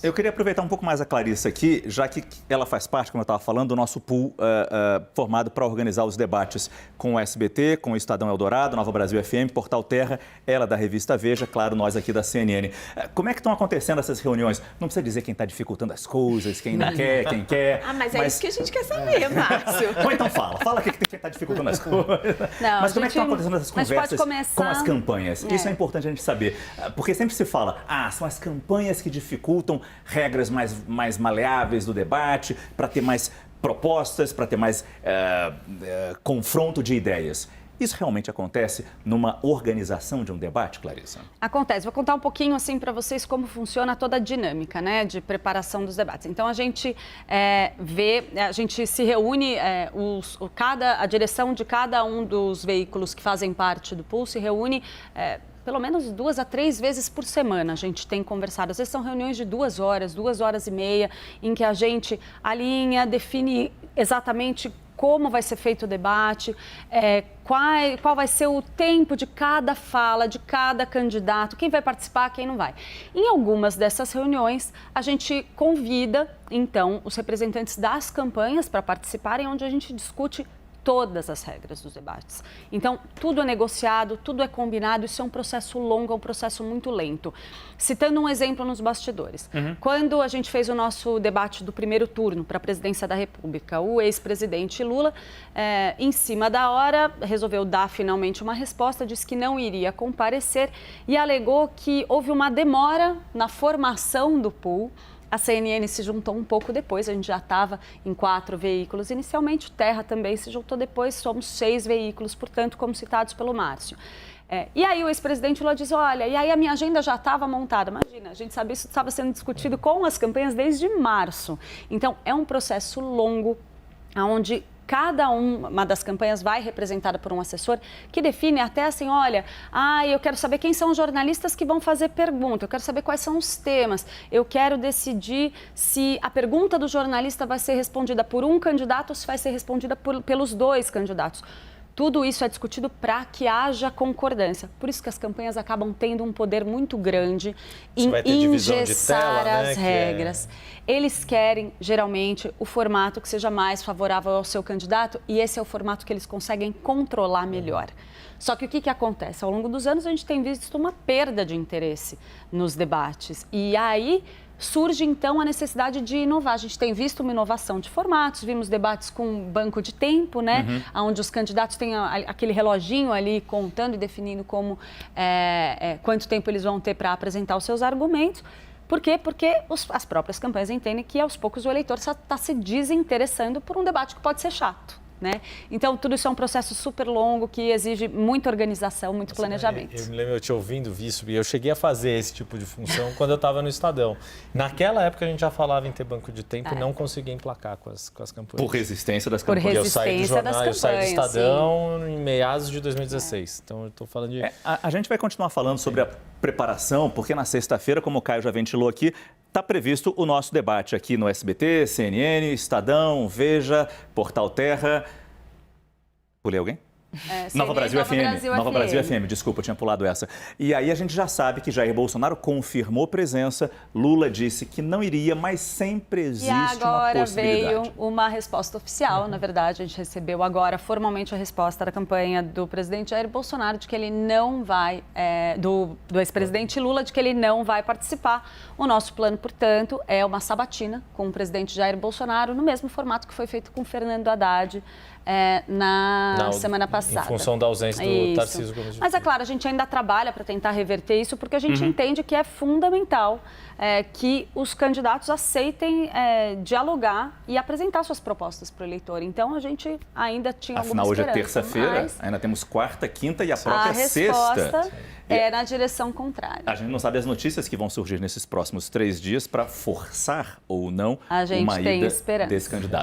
Eu queria aproveitar um pouco mais a Clarissa aqui, já que ela faz parte, como eu estava falando, do nosso pool formado para organizar os debates com o SBT, com o Estadão Eldorado, Nova Brasil FM, Portal Terra, ela da revista Veja, claro, nós aqui da CNN. Como é que estão acontecendo essas reuniões? Não precisa dizer quem está dificultando as coisas, quem não quer, quem quer. Mas é isso que a gente quer saber, Márcio. Ou então fala quem está dificultando as coisas. Não, mas como é que estão acontecendo essas conversas com as campanhas? Isso é importante a gente saber, porque sempre se fala, são as campanhas que dificultam regras mais maleáveis do debate, para ter mais propostas, para ter mais confronto de ideias. Isso realmente acontece numa organização de um debate, Clarissa? Acontece. Vou contar um pouquinho assim para vocês como funciona toda a dinâmica, né, de preparação dos debates. Então a gente a gente se reúne, a direção de cada um dos veículos que fazem parte do pool se reúne pelo menos 2 a 3 vezes por semana a gente tem conversado. Às vezes são reuniões de 2 horas, 2 horas e meia, em que a gente alinha, define exatamente como vai ser feito o debate, qual vai ser o tempo de cada fala, de cada candidato, quem vai participar, quem não vai. Em algumas dessas reuniões, a gente convida, então, os representantes das campanhas para participarem, onde a gente discute todas as regras dos debates. Então, tudo é negociado, tudo é combinado, isso é um processo longo, é um processo muito lento. Citando um exemplo nos bastidores, quando a gente fez o nosso debate do primeiro turno para a presidência da República, o ex-presidente Lula, em cima da hora, resolveu dar finalmente uma resposta, disse que não iria comparecer e alegou que houve uma demora na formação do pool. A CNN se juntou um pouco depois, a gente já estava em 4 veículos inicialmente, o Terra também se juntou depois, somos 6 veículos, portanto, como citados pelo Márcio. E aí o ex-presidente Lula diz, olha, e aí a minha agenda já estava montada. Imagina, a gente sabia isso estava sendo discutido com as campanhas desde março. Então, é um processo longo, onde cada uma das campanhas vai representada por um assessor que define até assim, olha, eu quero saber quem são os jornalistas que vão fazer pergunta, eu quero saber quais são os temas, eu quero decidir se a pergunta do jornalista vai ser respondida por um candidato ou se vai ser respondida pelos 2 candidatos. Tudo isso é discutido para que haja concordância. Por isso que as campanhas acabam tendo um poder muito grande em engessar as regras. Eles querem, geralmente, o formato que seja mais favorável ao seu candidato e esse é o formato que eles conseguem controlar melhor. Só que o que acontece? Ao longo dos anos, a gente tem visto uma perda de interesse nos debates. E aí surge, então, a necessidade de inovar. A gente tem visto uma inovação de formatos, vimos debates com banco de tempo, né? Onde os candidatos têm aquele reloginho ali contando e definindo quanto tempo eles vão ter para apresentar os seus argumentos. Por quê? Porque as próprias campanhas entendem que, aos poucos, o eleitor está se desinteressando por um debate que pode ser chato. Né? Então, tudo isso é um processo super longo que exige muita organização, muito planejamento. Eu me lembro eu te ouvindo, Vice, e eu cheguei a fazer esse tipo de função quando eu estava no Estadão. Naquela época a gente já falava em ter banco de tempo e não conseguia emplacar com as campanhas. Por resistência das campanhas. Eu saí do jornal, eu saí do Estadão em meados de 2016. Então, eu estou falando de... A gente vai continuar falando sobre a preparação, porque na sexta-feira, como o Caio já ventilou aqui, está previsto o nosso debate aqui no SBT, CNN, Estadão, Veja, Portal Terra. Pulei alguém? Nova Brasil FM. Nova Brasil FM, desculpa, eu tinha pulado essa. E aí a gente já sabe que Jair Bolsonaro confirmou presença, Lula disse que não iria, mas sempre existe uma possibilidade. E agora veio uma resposta oficial, na verdade, a gente recebeu agora formalmente a resposta da campanha do presidente Jair Bolsonaro de que ele não vai, do ex-presidente Lula, de que ele não vai participar. O nosso plano, portanto, é uma sabatina com o presidente Jair Bolsonaro, no mesmo formato que foi feito com Fernando Haddad na semana passada. Em função da ausência do Tarcísio Gomes de Freitas. Mas é claro, a gente ainda trabalha para tentar reverter isso, porque a gente entende que é fundamental que os candidatos aceitem dialogar e apresentar suas propostas para o eleitor. Então, a gente ainda tinha alguma esperança. Afinal, hoje é terça-feira, ainda temos quarta, quinta e a própria sexta. A resposta é na direção contrária. A gente não sabe as notícias que vão surgir nesses próximos 3 dias para forçar ou não uma ida desse candidato.